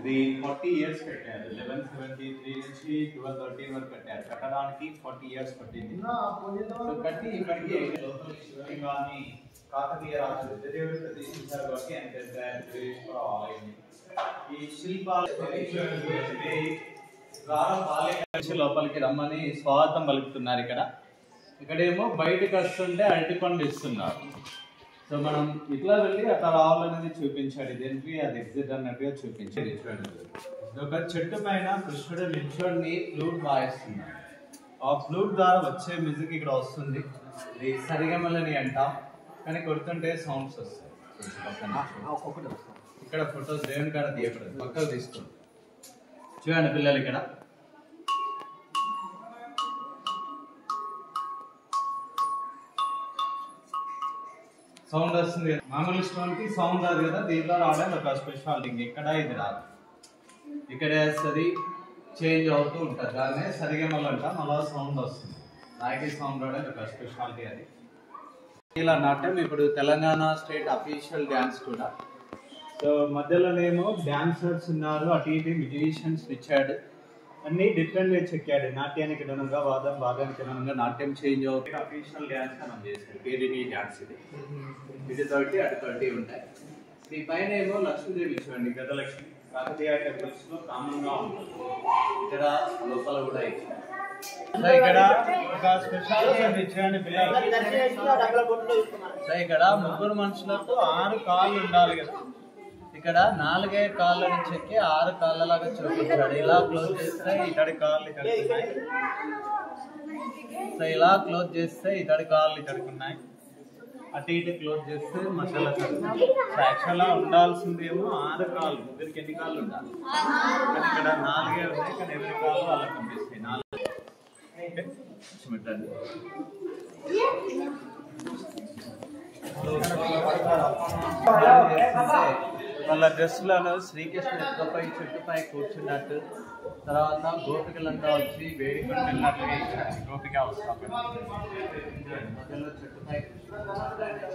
ఇది 40 ఇయర్స్ కట్టారు. 1173 నుంచి 1213 వరకు కట్టారు. కట్టడానికి 40 ఇయర్స్ పట్టింది. సో కట్టి ఇప్పటికీ కానీ కాకతీయ రాజులు దేవుడు ప్రతిష్ఠించారు కాబట్టి ఆయన పెద్ద ఆలయం. ఈ శిల్పాలు లోపలికి రమ్మని స్వాగతం పలుకుతున్నారు. ఇక్కడేమో బయటకు వస్తుంటే అరటిపండు ఇస్తున్నారు. సో మనం ఇట్లా వెళ్ళి అట్లా రావాలనేది చూపించాడు. దేనికి అది ఎగ్జిట్ అన్నట్టుగా చూపించాడు. ఒక చెట్టు పైన కృష్ణుడు నిల్చొని ఫ్లూట్ వాయిస్తున్నాడు. ఆ ఫ్లూట్ ద్వారా వచ్చే మ్యూజిక్ ఇక్కడ వస్తుంది. ఇది సరిగమలని అంటాం, కానీ కొడుతుంటే సౌండ్స్ వస్తాయి. ఇక్కడ ఫొటోస్ దేవుని కాడ తీయకూడదు, పక్కకు తీసుకోండి. చూడండి పిల్లలు, ఇక్కడ సౌండ్ వస్తుంది కదా. మామూలు స్టోన్ కి సౌండ్ రాదు కదా, దీంట్లో రావడానికి ఒక స్పెషాలిటీ. ఎక్కడ ఇది రాదు, ఇక్కడ వేస్తుంది, చేంజ్ అవుతూ ఉంటుంది. దాన్నే సరిగమలు అంటాం. అలా సౌండ్ వస్తుంది. దానికి సౌండ్ రావడానికి ఒక స్పెషాలిటీ అది. ఇలా నాట్యం ఇప్పుడు తెలంగాణ స్టేట్ అఫీషియల్ డ్యాన్స్ కూడా. సో మధ్యలోనేమో డాన్సర్స్ ఉన్నారు, అటు ఇటు మ్యూజిషియన్స్ ఇచ్చాడు. అన్ని డిఫరెంట్ గా చెక్కాడు. నాట్యానికి అనుగుణంగా వాదానికి అనుగుణంగా నాట్యం చేంజ్ అవుతుంది. అఫీషియల్ డ్యాన్స్ మనం చేసాడు. కేడీటీ డ్యాన్స్ ఇది. ఇది 30 అటు 30 ఉంటాయి. ఈ పైన ఏమో లక్ష్మీదేవి చూడండి, గజలక్ష్మి. కాకతీయ టెంపుల్స్ లో కామన్ గా ఉంటుంది. ఇక్కడ లోపల కూడా ఇచ్చారు. సో ఇక్కడ ఒక స్పెషాలిటీ ఇచ్చాడు పిల్లలు. సో ఇక్కడ ముగ్గురు మనుషులకు 6 కాళ్ళు ఉండాలి కదా. ఇక్కడ 4 కాళ్ళని చెక్కి 6 కాళ్ళలాగా చూపించాడు. ఇలా క్లోజ్ చేస్తే ఇతడి కాళ్ళు ఇతడికి ఉన్నాయి. సో ఇలా క్లోజ్ చేస్తే ఇతడి కాళ్ళు ఇతడికి ఉన్నాయి. అటు ఇటు క్లోజ్ చేస్తే మసాలా కలుగుతుంది. సో యాక్చువల్గా ఉండాల్సిందేమో 6 కాళ్ళు. ముగ్గురికి ఎన్ని కాళ్ళు ఉండాలి? కానీ ఇక్కడ 4 ఉన్నాయి, కానీ ఎవరి కాళ్ళు వాళ్ళకి కనిపిస్తాయి. 4 పెట్టండి. వాళ్ళ డ్రెస్సులను శ్రీకృష్ణుడు ఎత్తుపై చెట్టుపై కూర్చున్నట్టు, తర్వాత గోపికలంతా వచ్చి వేడుకొని వెళ్ళినట్టుగా ఇచ్చారు. గోపిక వస్తాం మధ్యలో చెట్టుపై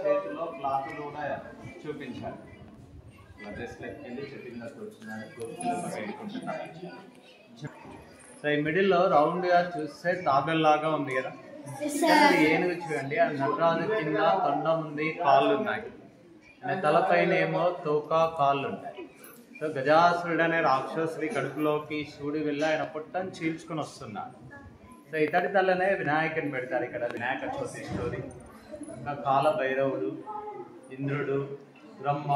చేతిలో క్లాతులు కూడా చూపించారు. డ్రెస్లోకి వెళ్ళి చెట్టు కింద కూర్చున్నారు, గోపికలతో వేడుకుంటున్నారు. సో ఈ మిడిల్లో రౌండ్ గా చూస్తే తాబెల్లాగా ఉంది కదా. ఏనుగు చూడండి, ఆ నటరాజు కింద తొండం ఉంది, కాళ్ళు ఉన్నాయి. తలపైన ఏమో తోక, కాళ్ళు ఉంటాయి. సో గజాసురుడు అనే రాక్షసుడి కడుపులోకి శివుడు వెళ్ళి ఆయన పుట్టని చీల్చుకుని వస్తున్నాడు. సో ఇతడి తల్లనే వినాయకుని పెడతారు. ఇక్కడ వినాయక చవితి స్టోరీ. ఇంకా కాల భైరవుడు, ఇంద్రుడు, బ్రహ్మ,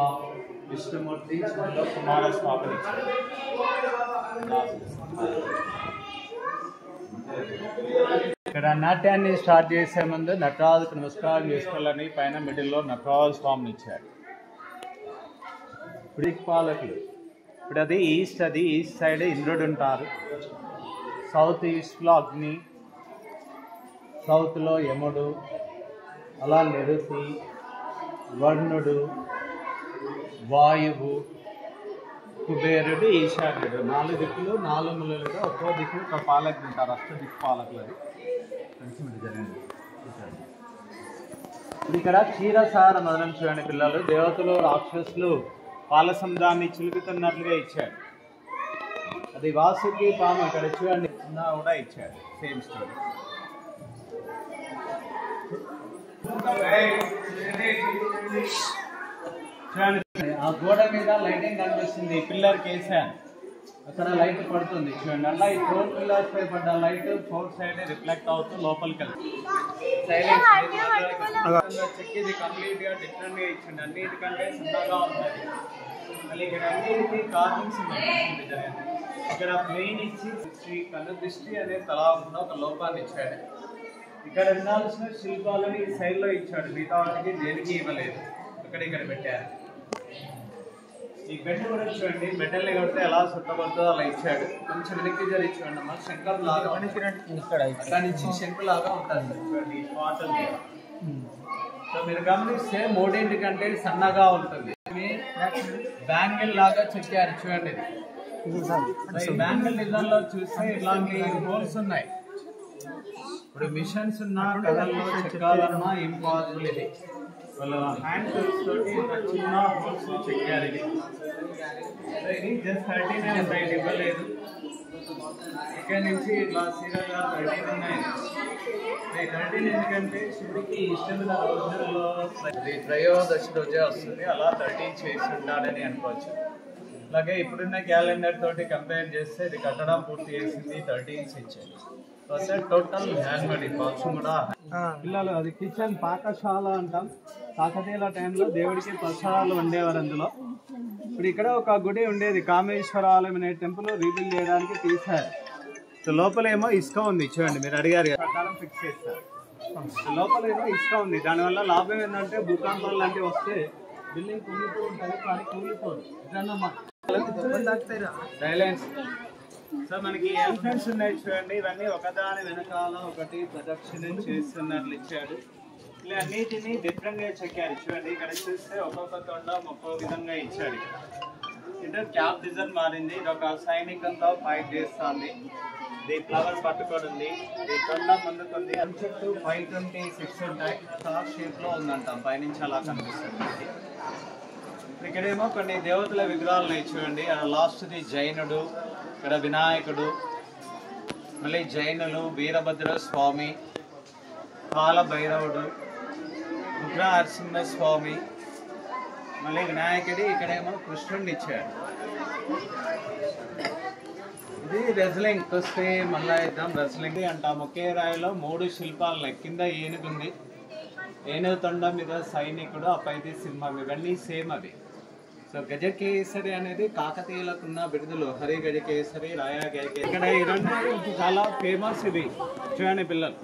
విష్ణుమూర్తి, చివరిలో కుమారస్వామిని ఇచ్చారు. ఇక్కడ నాట్యాన్ని స్టార్ట్ చేసే ముందు నటరాజుకు నమస్కారం చేసుకోవాలని పైన మిడిల్లో నటరాజు స్వామిని ఇచ్చాడు. ఇప్పుడు పాలకులు, ఇప్పుడు అది ఈస్ట్ సైడ్ ఇంద్రుడు ఉంటారు. సౌత్ ఈస్ట్లో అగ్ని, సౌత్లో యముడు, అలా నిరుతి, వర్ణుడు, వాయువు, కుబేరుడు, ఈశాన్యుడు. 4 దిక్కులు 4 మూలలుగా ఒక్కో దిక్కు ఒక పాలకులు ఉంటారు. అష్ట దిక్పాలకులు. అది మంచి జరిగింది. ఇప్పుడు ఇక్కడ క్షీరసార మదనం చూడండి పిల్లలు. దేవతలు రాక్షసులు పాలసముద్రాన్ని చిలుకుతున్నట్లుగా ఇచ్చాడు. అది వాసుకి పాము ఇక్కడ చూడండి కూడా ఇచ్చాడు. Same story. చూడండి, ఆ గోడ మీద లైటింగ్ కనిపిస్తుంది. పిల్లర్ కేసాను, అక్కడ లైట్ పడుతుంది చూడండి. అలా ఈ 4 పిల్లర్స్ పై పడ్డ లైట్ 4 సైడ్ రిఫ్లెక్ట్ అవుతూ లోపలికి వెళ్తుంది. చెక్కిది కంప్లీట్ గా డిఫరెంట్ గా ఇచ్చింది. అన్నిటికంటే చిన్నగా ఉంటుంది. మళ్ళీ ఇక్కడ అన్నిటికీ కార్వింగ్స్ జరిగింది. ఇక్కడ ప్లెయిన్ ఇచ్చి కన్ను దృష్టి అనే తలాభంలో ఒక లోపాన్ని ఇచ్చాడు. ఇక్కడ ఉండాల్సిన శిల్పాలని సైడ్ లో ఇచ్చాడు. మిగతా వాటికి దేనికి ఇవ్వలేదు. ఇక్కడ పెట్టారు. ఈ బెడ్ కూడా చూడండి, మెటల్ని కొడితే ఎలా చుట్టబడుతుందో అలా ఇచ్చాడు. కొంచెం వెనక్కి జరి చూడండి అమ్మా, శంకర్ లాగా అక్కడ నుంచి శంకు లాగా ఉంటుంది చూడండి. సో మీరు గమనిస్తే 3 కంటే సన్నగా ఉంటుంది. బ్యాంగిల్ లాగా చెక్కారు చూడండి. ఈ బ్యాంగిల్ డిజైన్ లో చూస్తే ఇలాంటి హోల్స్ ఉన్నాయి. ఇప్పుడు మిషన్స్ ఉన్న కథల్లో చెక్కాలన్నా ఇంపాసిబుల్. ఇది వాళ్ళ హ్యాండ్ టూల్స్ తోటి ఇంత చిన్న హోల్స్ చెక్కారు. ఇది జస్ట్ 13 ఉంటాయి, ఇవ్వలేదు. ఇక్కడ నుంచి ఇట్లా సీరియల్గా 13 ఉన్నాయి. 13 ఎందుకంటే శివుడికి ఇష్టమైన రోజుల్లో త్రయోదశి రోజే వస్తుంది, అలా 13 చేసి ఉంటాడని అనుకోవచ్చు. అలాగే ఇప్పుడున్న క్యాలెండర్ తోటి కంపేర్ చేస్తే ఇది కట్టడం పూర్తి చేసింది 13 ఇచ్చేది. టోటల్ హ్యాండ్ మేడ్ బాక్స్ కూడా. పిల్లలు అది కిచెన్ పాకశాల అంటాం. కాకతీయుల టైంలో దేవుడికి ప్రసాదాలు వండేవారు అందులో. ఇప్పుడు ఇక్కడ ఒక గుడి ఉండేది, కామేశ్వర ఆలయం అనే టెంపుల్ రీబిల్డ్ చేయడానికి తీశారు. సో లోపలేమో ఇసుక ఉంది, చూడండి మీరు అడిగారు ప్రకారం ఫిక్స్ చేస్తారు. లోపలేమో ఇసుక ఉంది. దానివల్ల లాభం ఏంటంటే భూకంపాలు లాంటివి వస్తే బిల్డింగ్ కూలిపో ఉంటుంది, కానీ కూలిపోదు. సైలెన్స్. సో మనకి ఎంట్రన్స్ ఉన్నాయి చూడండి, ఇవన్నీ ఒకదాని వెనకాల ఒకటి ప్రదక్షిణం చేస్తున్నట్లు ఇచ్చాడు. ఇలా అన్నిటినీ డిఫరెంట్ గా చెక్కారు చూడండి. ఇక్కడ చూస్తే ఒక్కొక్క తొండ ఒక్కో విధంగా ఇచ్చాడు. అంటే క్యాప్ డిజైన్ మారింది. ఇది ఒక సైనికంతో ఫైట్ చేస్తుంది. ఇది ఫ్లవర్ పట్టుకొని ఉంది. ఈ తొండ ముందుకుంది. చుట్టూ 526 ఉంటాయి. స్టార్ షేప్ లో ఉందంటాం, పైనుంచి అలా కనిపిస్తుంది. ఇక్కడేమో కొన్ని దేవతల విగ్రహాలు ఉన్నాయి చూడండి. లాస్ట్ది జైనుడు, ఇక్కడ వినాయకుడు, మళ్ళీ జైనులు, వీరభద్ర స్వామి, కాల భైరవుడు, ఉగ్ర నరసింహ స్వామి, మళ్ళీ వినాయకుడి, ఇక్కడేమో కృష్ణుడిని ఇచ్చాడు. ఇది రెజ్లింగ్ వస్తే మళ్ళా ఇద్దాం. రెజ్లింగ్ అంటాం. ఒకే రాయిలో 3 శిల్పాలు, కింద ఏనుగుంది, ఏనుగు తొండ మీద సైనికుడు, ఆ పైది సింహం, ఇవన్నీ సేమ్ అవి. సో గజకేసరి అనేది కాకతీయులకున్న బిరుదులు. హరి గజకేసరి, రాయా గజకేసరి. ఇక్కడ ఈ రెండు చాలా ఫేమస్. ఇవి చూడండి పిల్లలు.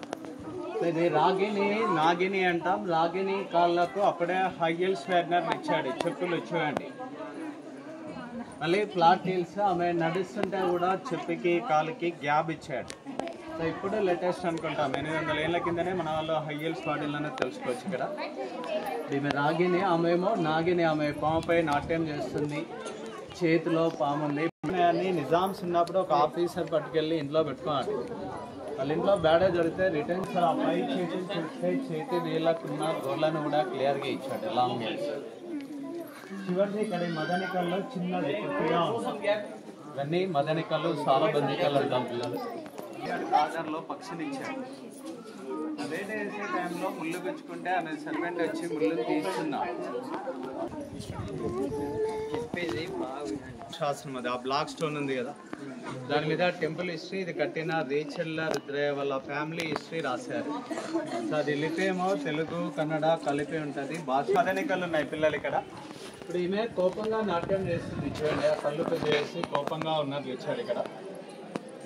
ఇది రాగిని, నాగిని అంటాం. రాగిని కాళ్ళకు అప్పుడే హైయల్ స్వెర్నర్ ఇచ్చాడు, చెప్పులు చూడండి. మళ్ళీ ఫ్లాట్ హీల్స్, ఆమె నడుస్తుంటే కూడా చెప్పుకి కాలుకి గ్యాప్ ఇచ్చాడు. సో ఇప్పుడు లేటెస్ట్ అనుకుంటాం, 800 ఏళ్ళ కిందనే మన వాళ్ళు హైయల్స్ వాడిల్లోనే తెలుసుకోవచ్చు. ఇక్కడ ఈమె రాగిని, ఆమెమో నాగిని, ఆమె పాముపై నాట్యం చేస్తుంది, చేతిలో పాము ఉంది. అన్ని నిజామ్స్ ఉన్నప్పుడు ఒక ఆఫీసర్ పట్టుకెళ్ళి ఇంట్లో పెట్టుకోవాలి. వాళ్ళ ఇంట్లో బేడ జరిగితే రిటర్న్స్ ఆ పై చేతులు చూస్తే చేతి వేళ్ళకున్న గోళ్ళను కూడా క్లియర్గా ఇచ్చాడు. లాంగ్ చివరిది ఇక్కడ మదనికల్లో చిన్నది కొద్దిగా ఉంది. ఇవన్నీ మదనికలు, సాలబందికలు అంటాం పిల్లలు. ఆధార్లో పక్షిని ఇచ్చాడు. అదే వేసే టైంలో ముళ్ళు గుచ్చుకుంటే ఆమె సర్వెంట్ వచ్చి ముళ్ళు తీస్తున్నా శాస్త్రం. అది ఆ బ్లాక్ స్టోన్ ఉంది కదా, దాని మీద టెంపుల్ హిస్టరీ, ఇది కట్టిన రేచల్ల రుద్రయ్య వాళ్ళ ఫ్యామిలీ హిస్టరీ రాశారు. సో అది లిపేమో తెలుగు కన్నడ కలిపి ఉంటుంది. భాష మదనికలు ఉన్నాయి పిల్లలు ఇక్కడ. ఇప్పుడు ఈమె కోపంగా నాట్యం చేస్తుంది చూడండి, ఆ కళ్ళు పెద్ద చేసి కోపంగా ఉన్నది ఇచ్చాడు ఇక్కడ.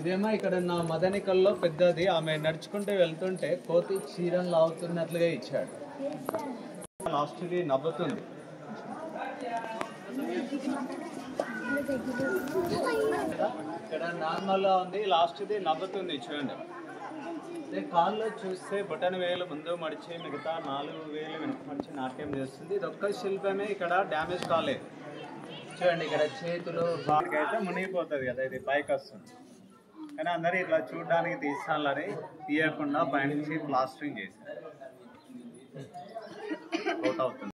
ఇదేమో ఇక్కడ నా మదనికల్లో పెద్దది, ఆమె నడుచుకుంటూ వెళ్తుంటే కోతి చీరలు లాగుతున్నట్లుగా ఇచ్చాడు. లాస్ట్ది నవ్వుతుంది. ఇక్కడ నార్మల్గా ఉంది, లాస్ట్ది నవ్వుతుంది చూడండి. అదే కాళ్ళు చూస్తే బొటన వేలు ముందు మడిచి మిగతా 4 వేలు వెనక మడిచి నాట్యం చేస్తుంది. ఇది ఒక్క శిల్పమే ఇక్కడ డ్యామేజ్ కాలేదు చూడండి. ఇక్కడ చేతులు అయితే మునిగిపోతుంది కదా, ఇది పైకి వస్తుంది. కానీ అందరూ ఇట్లా చూడడానికి తీస్తాలని తీయకుండా పైనుంచి ప్లాస్టరింగ్ చేశారు. అవుట్ అవుతుంది.